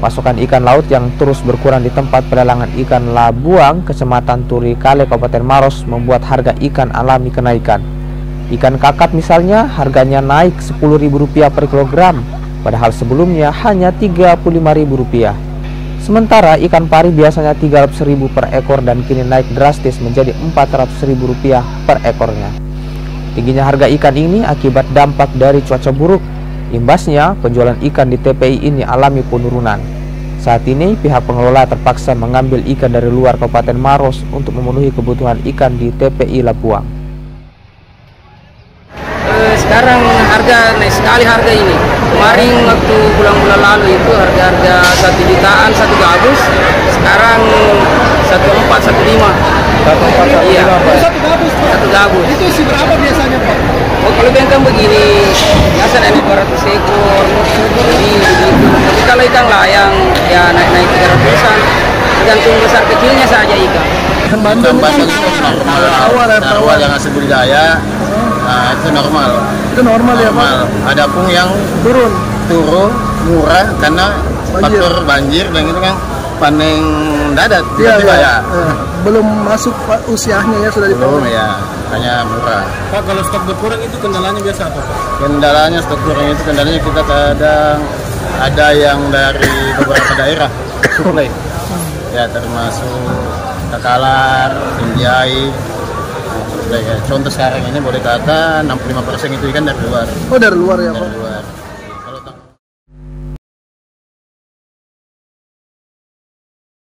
Pasokan ikan laut yang terus berkurang di tempat pelelangan ikan Labuang, Kecamatan Turi Kale, Kabupaten Maros membuat harga ikan alami kenaikan. Ikan kakap misalnya harganya naik Rp10.000 per kilogram, padahal sebelumnya hanya Rp35.000. Sementara ikan pari biasanya Rp300.000 per ekor dan kini naik drastis menjadi Rp400.000 per ekornya. Tingginya harga ikan ini akibat dampak dari cuaca buruk. Imbasnya, penjualan ikan di TPI ini alami penurunan. Saat ini, pihak pengelola terpaksa mengambil ikan dari luar Kabupaten Maros untuk memenuhi kebutuhan ikan di TPI Labuang. Sekarang harga naik sekali harga ini. Kemarin waktu bulan-bulan lalu itu harga 1 jutaan 1 gabus. Sekarang 1415. 1415. Iya. Satu gabus, Pak. 1 gabus. Itu isi berapa biasanya, Pak? Oh, kalau bentang begini, biasa naik 200 ekor. Jadi begitu. Tapi kalau ikan layang ya naik 300-an. Tergantung besar kecilnya saja ikan. Ikan bandeng itu awal yang asli budidaya. Nah, itu normal. itu normal ya, Pak? Normal. Ada pun yang Turun. murah karena faktor banjir dan itu kan panen dadat. Iya, Tiba-tiba ya. Belum masuk Pak, usianya ya sudah Belum dipanen. ya, hanya murah. Pak, kalau stok berkurang itu kendalanya biasa apa, Pak? Kendalanya stok kurang itu kendalanya kita kadang ada yang dari beberapa daerah suplai. Ya termasuk Takalar, Sinjai. Contoh sekarang ini boleh kata 65% itu ikan dari luar. Oh, dari luar ya, Pak? Dari luar.